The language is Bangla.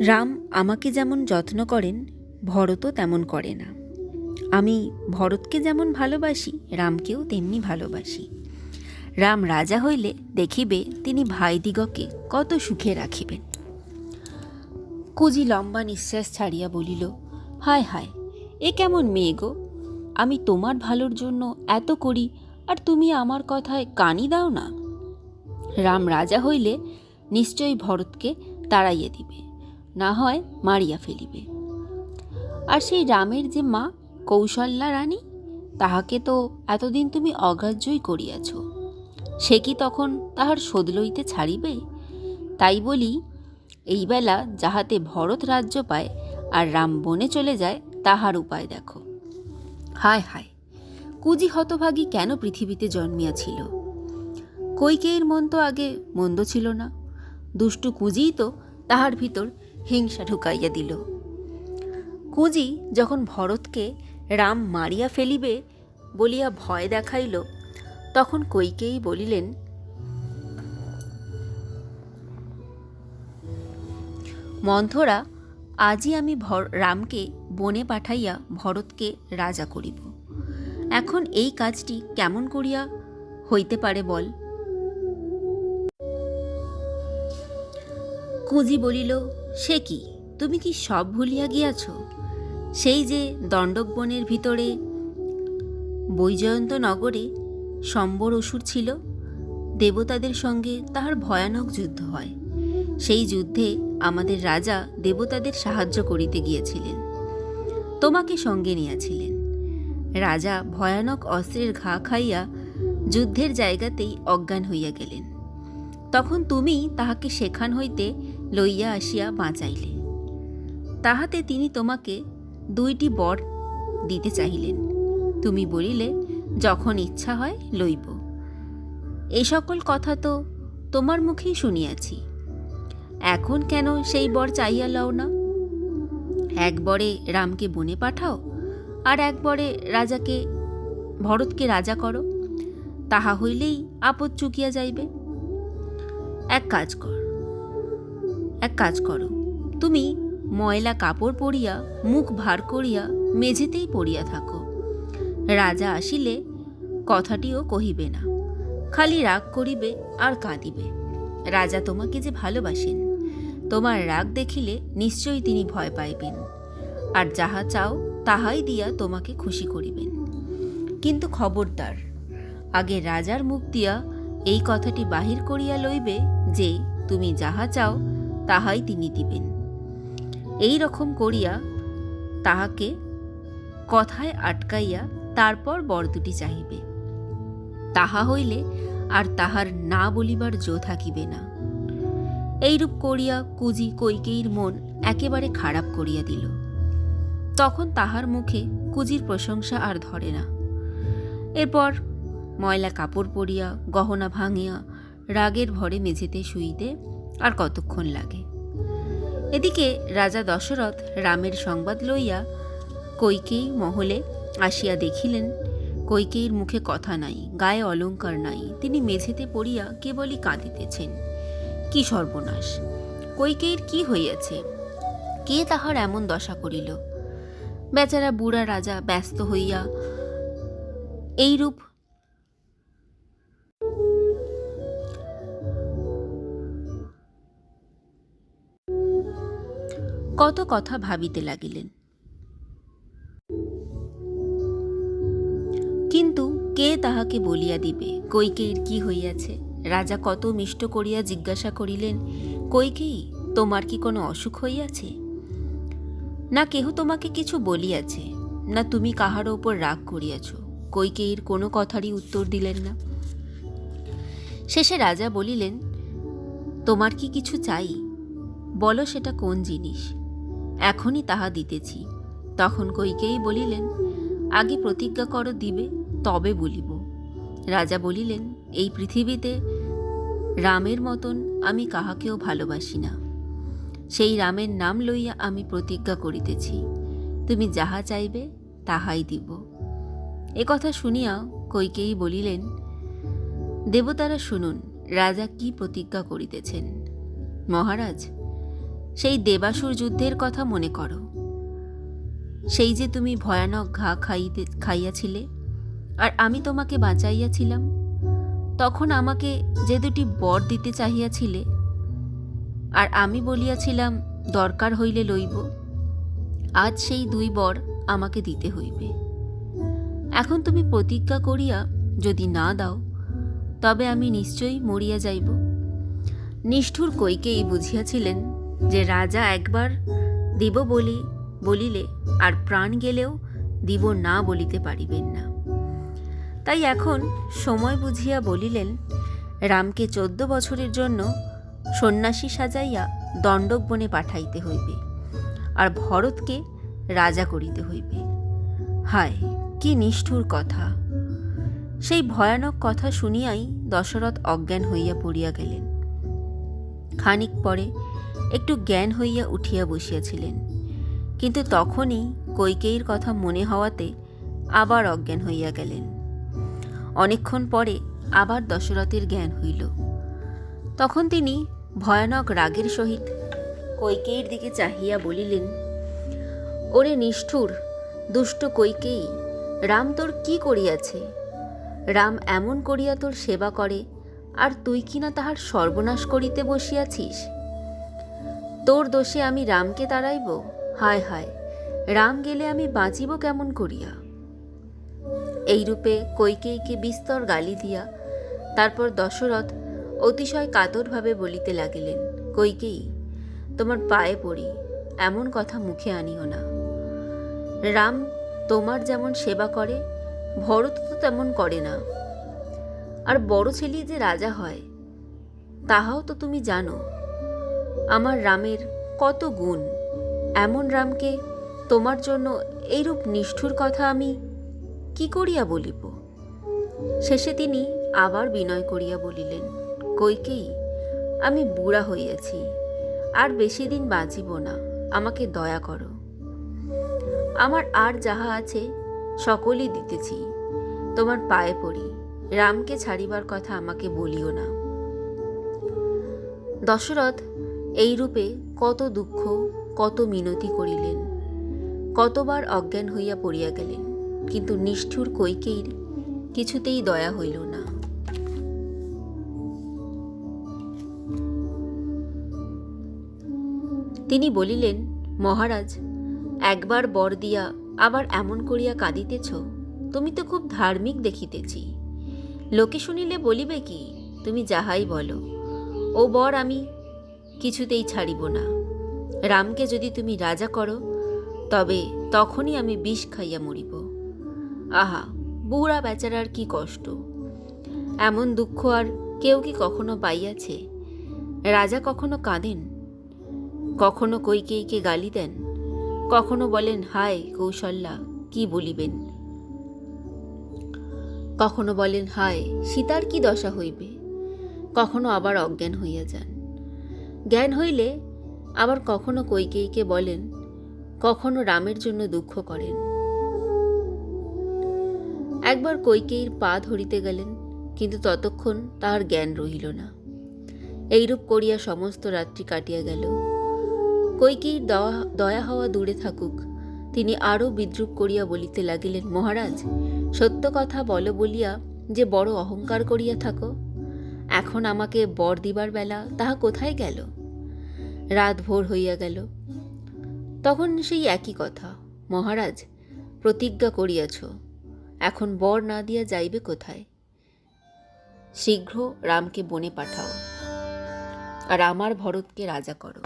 রাম আমাকে যেমন যত্ন করেন, ভরতও তেমন করে না। আমি ভরতকে যেমন ভালোবাসি, রামকেও তেমনি ভালোবাসি। রাম রাজা হইলে দেখিবে তিনি ভাইদিগকে কত সুখে রাখিবেন। কুজি লম্বা নিঃশ্বাস ছাড়িয়া বলিল, হায় হায়, এ কেমন মেয়ে গো! আমি তোমার ভালোর জন্য এত করি, আর তুমি আমার কথায় কানই দাও না। রাম রাজা হইলে নিশ্চয়ই ভরতকে তাড়াইয়া দিবে, না হয় মারিয়া ফেলিবে। আর সেই রামের যে মা কৌশল্যা রানী, তাহাকে তো এতদিন তুমি অগ্রাহ্যই করিয়াছ, সে কি তখন তাহার শোধ লইতে ছাড়িবে? তাই বলি, এই বেলা যাহাতে ভরত রাজ্য পায় আর রাম বনে চলে যায়, তাহার উপায় দেখো। হায় হায়, কুজি হতভাগী কেন পৃথিবীতে জন্মিয়াছিল? কৈকেয়ীর মন তো আগে মন্দ ছিল না, দুষ্টু কুজিই তো তাহার ভিতর হিংসা ঢুকাইয়া দিল। কুজি যখন ভরতকে রাম মারিয়া ফেলিবে বলিয়া ভয় দেখাইল, তখন কৈকেয়ী বলিলেন, মন্থরা, আজই আমি রামকে বনে পাঠাইয়া ভরতকে রাজা করিব। এখন এই কাজটি কেমন করিয়া হইতে পারে বল? কুজি বলিল, সে কি, তুমি কি সব ভুলিয়া গিয়াছ? সেই যে দণ্ডক বনের ভিতরে বৈজয়ন্ত নগরে সম্বর অসুর ছিল, দেবতাদের সঙ্গে তাহার ভয়ানক যুদ্ধ হয়। সেই যুদ্ধে আমাদের রাজা দেবতাদের সাহায্য করিতে গিয়েছিলেন, তোমাকে সঙ্গে নিয়েছিলেন। রাজা ভয়ানক অস্ত্রের ঘা খাইয়া যুদ্ধের জায়গাতেই অজ্ঞান হইয়া গেলেন। তখন তুমি তাহাকে সেখান হইতে লইয়া আসিয়া বাঁচাইলে। তাহাতে তিনি তোমাকে 2টি বর দিতে চাহিলেন। তুমি বলিলে, যখন ইচ্ছা হয় লইব। এই সকল কথা তো তোমার মুখেই শুনিয়াছি। এখন কেন সেই বর চাইয়া লও না? এক বরে রামকে বনে পাঠাও, আর এক বরে ভরতকে রাজা করো, তাহা হইলেই আপদ চুকিয়া যাইবে। এক কাজ করো, তুমি ময়লা কাপড় পরিয়া মুখ ভার করিয়া মেঝেতেই পড়িয়া থাকো। রাজা আসিলে কথাটিও কহিবে না, খালি রাগ করিবে আর কাঁদিবে। রাজা তোমাকে যে ভালোবাসেন, তোমার রাগ দেখিলে নিশ্চয়ই তিনি ভয় পাইবেন, আর যাহা চাও তাহাই দিয়া তোমাকে খুশি করিবেন। কিন্তু খবরদার, আগে রাজার মুখ দিয়া এই কথাটি বাহির করিয়া লইবে যে তুমি যাহা চাও তাহাই তিনি দিবেন। এই রকম করিয়া তাহাকে কথায় আটকাইয়া তারপর বর 2টি চাহিবে। তাহা হইলে আর তাহার না বলিবার জো থাকিবে না। এইরূপ করিয়া কুজি কৈকেয়ীর মন একেবারে খারাপ করিয়া দিল। তখন তাহার মুখে কুজির প্রশংসা আর ধরে না। এরপর ময়লা কাপড় পরিয়া গহনা ভাঙিয়া রাগের ভরে মেঝেতে শুইতে আর কতক্ষণ লাগে। এদিকে রাজা দশরথ রামের সংবাদ লইয়া কৈকেয়ী মহলে আসিয়া দেখিলেন, কৈকেয়ীর মুখে কথা নাই, গায়ে অলঙ্কার নাই, তিনি মেঝেতে পড়িয়া কেবলই কাঁদিতেছেন। কি সর্বনাশ! কৈকেয়ীর কি হইয়াছে? কে তাহার এমন দশা করিল? বেচারা বুড়া রাজা ব্যস্ত হইয়া এইরূপ কত কথা ভাবিতে লাগিলেন। কিন্তু কে তাহাকে বলিয়া দিবে কৈকেয়ীর কি হইয়াছে? রাজা কত মিষ্ট করিয়া জিজ্ঞাসা করিলেন, কৈকেয়ী, তোমার কি কোনো অসুখ হইয়াছে? না কেহ তোমাকে কিছু বলিয়াছে, না তুমি কাহারও উপর রাগ করিয়াছ? কৈকেয়ীর কোনো কথারই উত্তর দিলেন না। শেষে রাজা বলিলেন, তোমার কি কিছু চাই? বলো সেটা কোন জিনিস, এখনই তাহা দিতেছি। তখন কৈকেয়ী বলিলেন, আগে প্রতিজ্ঞা করো দিবে, তবে বলিব। রাজা বলিলেন, এই পৃথিবীতে রামের মতন আমি কাহাকেও ভালোবাসি না। সেই রামের নাম লইয়া আমি প্রতিজ্ঞা করিতেছি, তুমি যাহা চাইবে তাহাই দিব। কথা শুনিয়া কৈকেয়ী বলিলেন, দেবতারা শুনুন, রাজা কি প্রতিজ্ঞা করিতেছেন। মহারাজ, সেই দেবাসুর যুদ্ধের কথা মনে করো। সেই যে তুমি ভয়ানক ঘা খাইয়াছিলে, আর আমি তোমাকে বাঁচাইয়াছিলাম। তখন আমাকে যে দুটি বর দিতে চাহিয়াছিলে, আর আমি বলিয়াছিলাম দরকার হইলে লইব। আজ সেই 2 বর আমাকে দিতে হইবে। এখন তুমি প্রতিজ্ঞা করিয়া যদি না দাও, তবে আমি নিশ্চয়ই মরিয়া যাইব। নিষ্ঠুর কইকেয়ী বুঝিয়াছিলেন যে রাজা একবার দিব বলিলে আর প্রাণ গেলেও দিব না বলিতে পারিবেন না। তাই এখন সময় বুঝিয়া বলিলেন, রামকে 14 বছরের জন্য সন্ন্যাসী সাজাইয়া দণ্ডক বনে পাঠাইতে হইবে, আর ভরতকে রাজা করিতে হইবে। হায়, কি নিষ্ঠুর কথা! সেই ভয়ানক কথা শুনিয়াই দশরথ অজ্ঞান হইয়া পড়িয়া গেলেন। খানিক পরে একটু জ্ঞান হইয়া উঠিয়া বসিয়াছিলেন, কিন্তু তখনই কইকেয়ীর কথা মনে হওয়াতে আবার অজ্ঞান হইয়া গেলেন। অনেকক্ষণ পরে আবার দশরথের জ্ঞান হইল। তখন তিনি ভয়ানক রাগের সহিত কইকেয়ীর দিকে চাহিয়া বলিলেন, ওরে নিষ্ঠুর দুষ্ট কইকেয়ী, রাম তোর কি করিয়াছে? রাম এমন করিয়া তোর সেবা করে, আর তুই কিনা তাহার সর্বনাশ করিতে বসিয়াছিস। তোর দোষে আমি রামকে তাড়াইব? হায় হায়, রাম গেলে আমি বাঁচিব কেমন করিয়া? এইরূপে কইকেয়ীকে বিস্তর গালি দিয়া তারপর দশরথ অতিশয় কাতরভাবে বলিতে লাগিলেন, কইকেয়ী, তোমার পায়ে পড়ি, এমন কথা মুখে আনিও না। রাম তোমার যেমন সেবা করে, ভরত তো তেমন করে না। আর বড় ছেলে যে রাজা হয়, তাহাও তো তুমি জানো। আমার রামের কত গুণ, এমন রামকে তোমার জন্য এইরূপ নিষ্ঠুর কথা আমি কি করিয়া বলিব? শেষে তিনি আবার বিনয় করিয়া বলিলেন, কইকেয়ী, আমি বুড়া হইয়াছি, আর বেশি দিন বাঁচিব না, আমাকে দয়া করো। আমার আর যাহা আছে সকলই দিতেছি, তোমার পায়ে পড়ি, রামকে ছাড়িবার কথা আমাকে বলিও না। দশরথ এইরূপে কত দুঃখ, কত মিনতি করিলেন, কতবার অজ্ঞান হইয়া পড়িয়া গেলেন, কিন্তু নিষ্ঠুর কইকেয়ীর কিছুতেই দয়া হইল না। তিনি বলিলেন, মহারাজ, একবার বর দিয়া আবার এমন করিয়া কাঁদিতেছ, তুমি তো খুব ধার্মিক দেখিতেছি। লোকে শুনিলে বলিবে কি? তুমি যাহাই বলো, ও বর আমি কিছুতেই ছাড়িব না। রামকে যদি তুমি রাজা করো, তবে তখনই আমি বিষ খাইয়া মরিব। আহা, বুড়া বেচারার কি কষ্ট! এমন দুঃখ আর কেউ কি কখনো পাইয়াছে? রাজা কখনো কাঁদেন, কখনো কইকেয়ীকে গালি দেন, কখনো বলেন, হায় কৌশল্যা, কি বলিবেন? কখনো বলেন, হায় সীতার কি দশা হইবে? কখনো আবার অজ্ঞান হইয়া যান। জ্ঞান হইলে আবার কখনো কইকেয়ীকে বলেন, কখনো রামের জন্য দুঃখ করেন। একবার কইকেয়ীর পা ধরিতে গেলেন, কিন্তু ততক্ষণ তাহার জ্ঞান রহিল না। এইরূপ করিয়া সমস্ত রাত্রি কাটিয়া গেল। কইকেয়ীর দয়া হওয়া দূরে থাকুক, তিনি আরও বিদ্রূপ করিয়া বলিতে লাগিলেন, মহারাজ, সত্য কথা বলো বলিয়া যে বড় অহংকার করিয়া থাকো, এখন আমাকে বর দিবার বেলা তাহা কোথায় গেল? রাত ভোর হইয়া গেল। তখন সেই একই কথা, মহারাজ, প্রতিজ্ঞা করিয়াছ, এখন বর না দিয়া যাইবে কোথায়? শীঘ্র রামকে বনে পাঠাও, আর আমার ভরতকে রাজা করো।